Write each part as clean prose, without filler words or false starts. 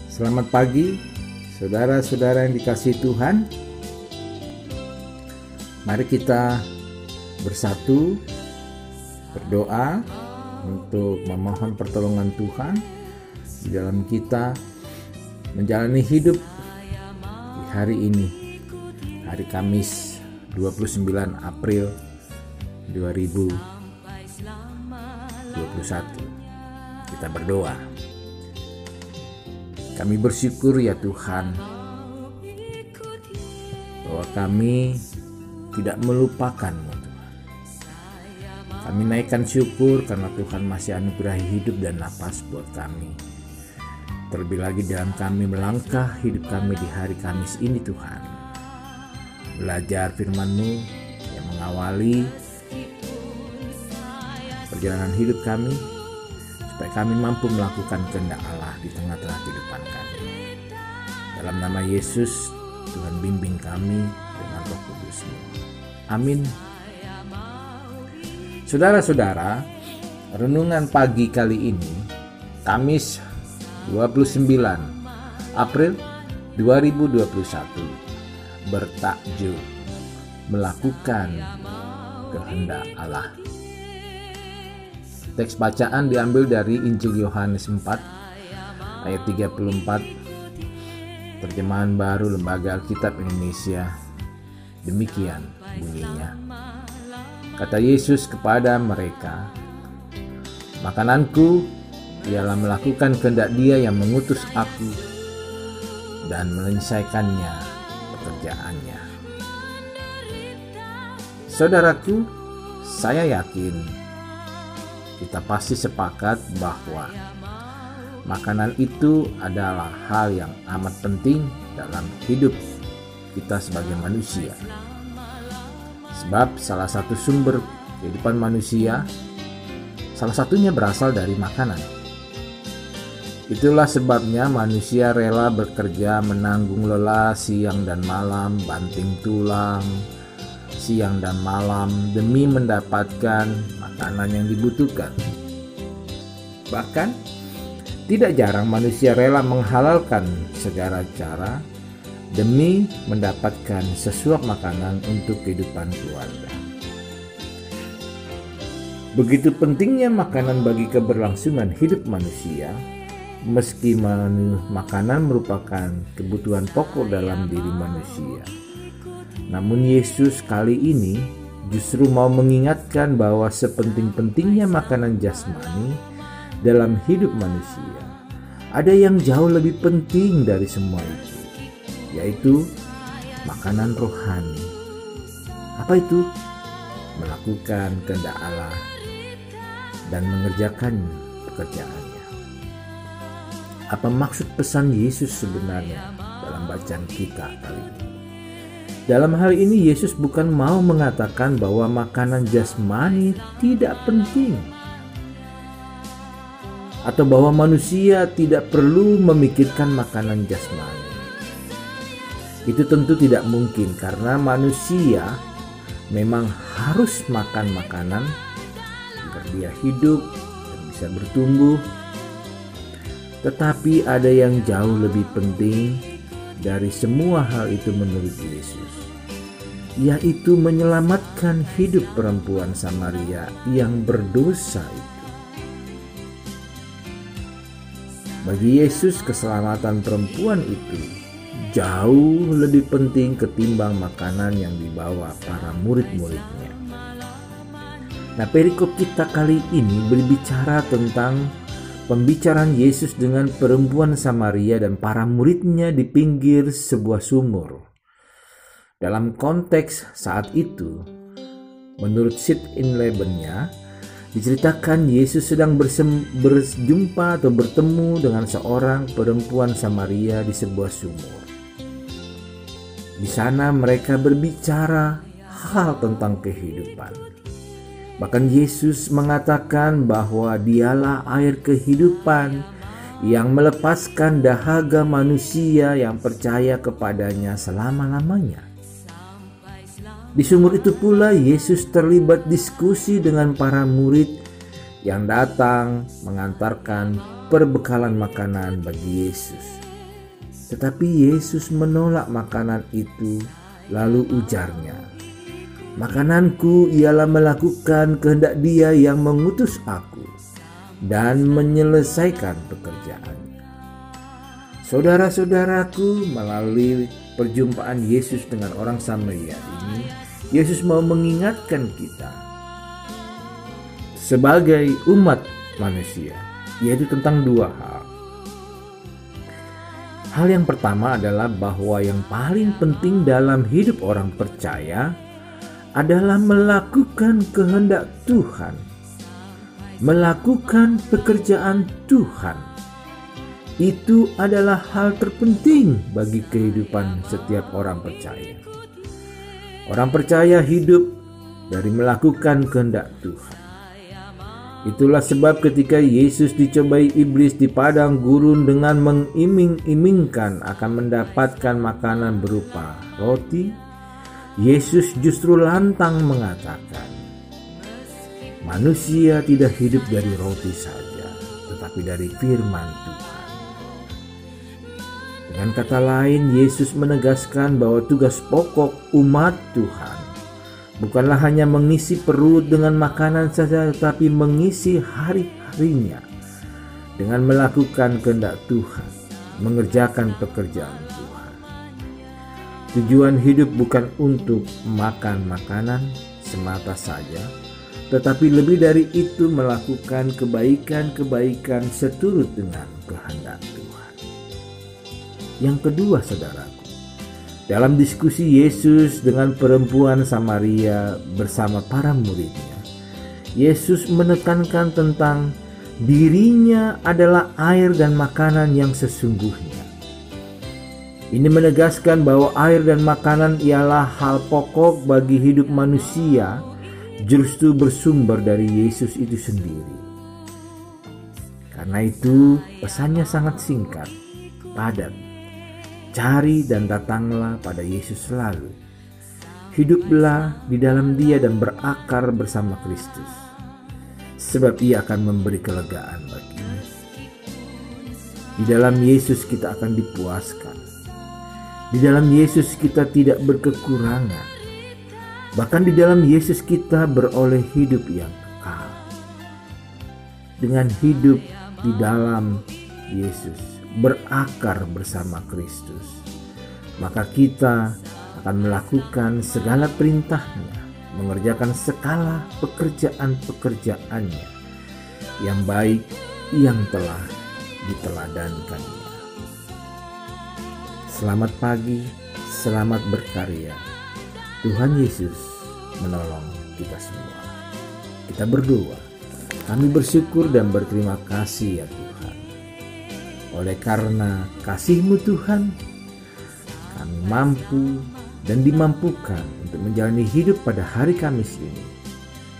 Selamat pagi, saudara-saudara yang dikasihi Tuhan. Mari kita bersatu berdoa untuk memohon pertolongan Tuhan di dalam kita menjalani hidup di hari ini, hari Kamis 29 April 2021. Kita berdoa. Kami bersyukur ya Tuhan bahwa kami tidak melupakan-Mu Tuhan. Kami naikkan syukur karena Tuhan masih anugerahi hidup dan napas buat kami. Terlebih lagi dalam kami melangkah hidup kami di hari Kamis ini Tuhan. Belajar firman-Mu yang mengawali perjalanan hidup kami, supaya kami mampu melakukan kehendak Allah di tengah-tengah kehidupan kami. Dalam nama Yesus, Tuhan bimbing kami dengan Roh Kudus-Mu. Amin. Saudara-saudara, renungan pagi kali ini, Kamis 29 April 2021, bertajuk Melakukan Kehendak Allah. Teks bacaan diambil dari Injil Yohanes 4 ayat 34, terjemahan baru Lembaga Alkitab Indonesia. Demikian bunyinya. Kata Yesus kepada mereka, "Makananku ialah melakukan kehendak Dia yang mengutus aku dan menyelesaikannya pekerjaannya." Saudaraku, saya yakin kita pasti sepakat bahwa makanan itu adalah hal yang amat penting dalam hidup kita sebagai manusia. Sebab salah satu sumber kehidupan manusia, salah satunya berasal dari makanan. Itulah sebabnya manusia rela bekerja menanggung lelah siang dan malam, banting tulang siang dan malam demi mendapatkan makanan yang dibutuhkan. Bahkan tidak jarang manusia rela menghalalkan segala cara demi mendapatkan sesuap makanan untuk kehidupan keluarga. Begitu pentingnya makanan bagi keberlangsungan hidup manusia, meski makanan merupakan kebutuhan pokok dalam diri manusia. Namun Yesus kali ini justru mau mengingatkan bahwa sepenting-pentingnya makanan jasmani dalam hidup manusia, ada yang jauh lebih penting dari semua itu, yaitu makanan rohani. Apa itu? Melakukan kehendak Allah dan mengerjakan pekerjaannya. Apa maksud pesan Yesus sebenarnya dalam bacaan kita kali ini? Dalam hal ini Yesus bukan mau mengatakan bahwa makanan jasmani tidak penting, atau bahwa manusia tidak perlu memikirkan makanan jasmani. Itu tentu tidak mungkin, karena manusia memang harus makan makanan agar dia hidup dan bisa bertumbuh. Tetapi ada yang jauh lebih penting dari semua hal itu menurut Yesus, yaitu menyelamatkan hidup perempuan Samaria yang berdosa itu. Bagi Yesus, keselamatan perempuan itu jauh lebih penting ketimbang makanan yang dibawa para murid-muridnya. Nah, perikop kita kali ini berbicara tentang pembicaraan Yesus dengan perempuan Samaria dan para muridnya di pinggir sebuah sumur. Dalam konteks saat itu, menurut Sit-in-Labennya, diceritakan Yesus sedang berjumpa atau bertemu dengan seorang perempuan Samaria di sebuah sumur. Di sana mereka berbicara hal tentang kehidupan. Bahkan Yesus mengatakan bahwa Dialah air kehidupan yang melepaskan dahaga manusia yang percaya kepadanya selama-lamanya. Di sumur itu pula Yesus terlibat diskusi dengan para murid yang datang mengantarkan perbekalan makanan bagi Yesus. Tetapi Yesus menolak makanan itu, lalu ujarnya, "Makananku ialah melakukan kehendak Dia yang mengutus aku dan menyelesaikan pekerjaannya." Saudara-saudaraku, melalui perjumpaan Yesus dengan orang Samaria ini, Yesus mau mengingatkan kita sebagai umat manusia, yaitu tentang dua hal. Hal yang pertama adalah bahwa yang paling penting dalam hidup orang percaya adalah melakukan kehendak Tuhan, melakukan pekerjaan Tuhan. Itu adalah hal terpenting bagi kehidupan setiap orang percaya. Orang percaya hidup dari melakukan kehendak Tuhan. Itulah sebab ketika Yesus dicobai iblis di padang gurun dengan mengiming-imingkan akan mendapatkan makanan berupa roti, Yesus justru lantang mengatakan, "Manusia tidak hidup dari roti saja, tetapi dari firman Tuhan." Dengan kata lain, Yesus menegaskan bahwa tugas pokok umat Tuhan bukanlah hanya mengisi perut dengan makanan saja, tetapi mengisi hari-harinya dengan melakukan kehendak Tuhan, mengerjakan pekerjaan Tuhan. Tujuan hidup bukan untuk makan makanan semata saja, tetapi lebih dari itu melakukan kebaikan-kebaikan seturut dengan kehendak Tuhan. Yang kedua, saudaraku, dalam diskusi Yesus dengan perempuan Samaria bersama para muridnya, Yesus menekankan tentang dirinya adalah air dan makanan yang sesungguhnya. Ini menegaskan bahwa air dan makanan ialah hal pokok bagi hidup manusia, justru bersumber dari Yesus itu sendiri. Karena itu pesannya sangat singkat, padat. Cari dan datanglah pada Yesus selalu. Hiduplah di dalam Dia dan berakar bersama Kristus, sebab Ia akan memberi kelegaan bagimu. Di dalam Yesus kita akan dipuaskan. Di dalam Yesus kita tidak berkekurangan. Bahkan di dalam Yesus kita beroleh hidup yang kekal. Dengan hidup di dalam Yesus, berakar bersama Kristus, maka kita akan melakukan segala perintahnya, mengerjakan segala pekerjaan-pekerjaannya yang baik yang telah diteladankannya. Selamat pagi, selamat berkarya. Tuhan Yesus menolong kita semua. Kita berdoa. Kami bersyukur dan berterima kasih ya Tuhan. Oleh karena kasih-Mu Tuhan, kami mampu dan dimampukan untuk menjalani hidup pada hari Kamis ini.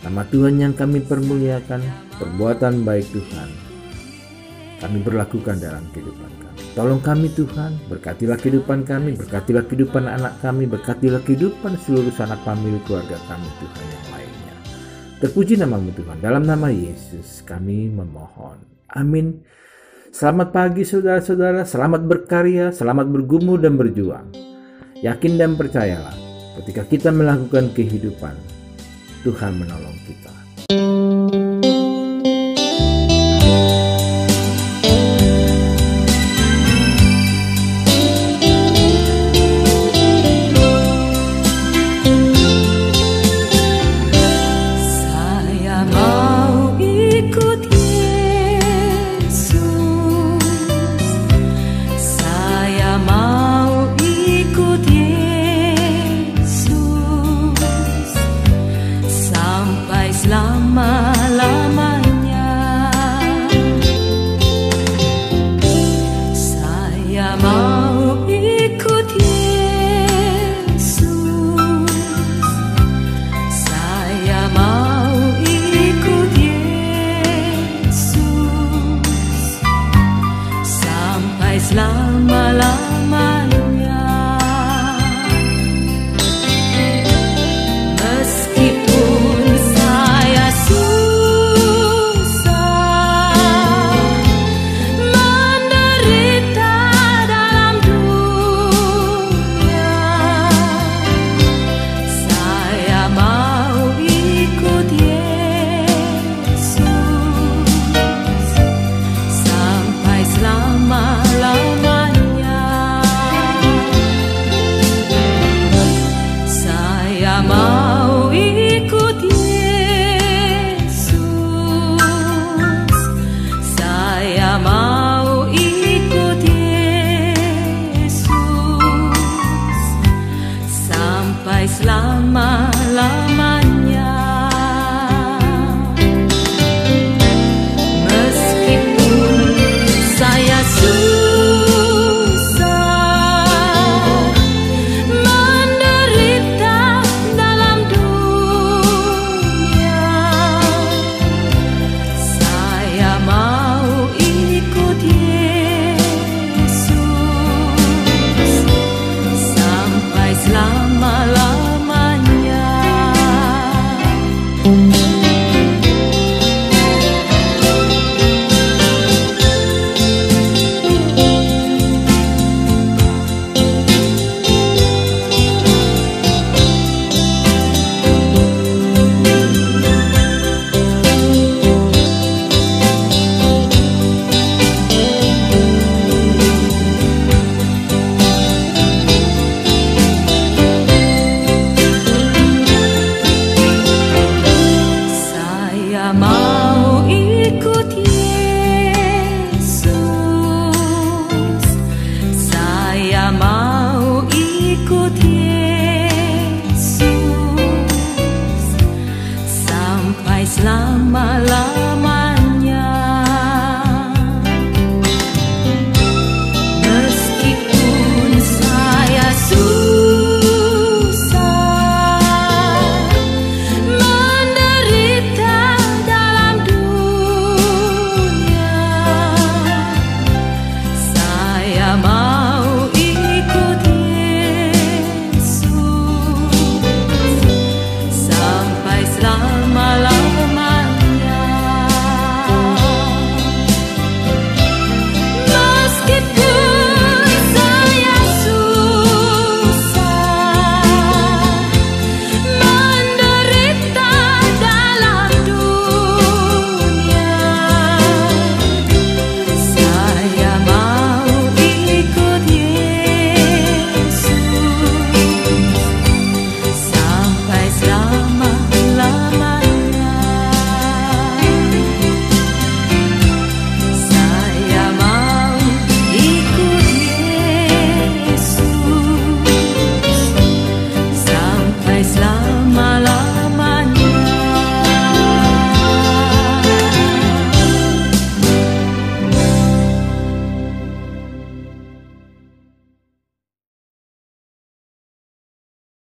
Nama Tuhan yang kami permuliakan, perbuatan baik Tuhan kami berlakukan dalam kehidupan kami. Tolong kami Tuhan, berkatilah kehidupan kami, berkatilah kehidupan anak kami, berkatilah kehidupan seluruh sanak famili keluarga kami Tuhan yang lainnya. Terpuji nama-Mu Tuhan, dalam nama Yesus kami memohon. Amin. Selamat pagi saudara-saudara, selamat berkarya, selamat bergumul dan berjuang. Yakin dan percayalah, ketika kita melakukan kehidupan, Tuhan menolong kita.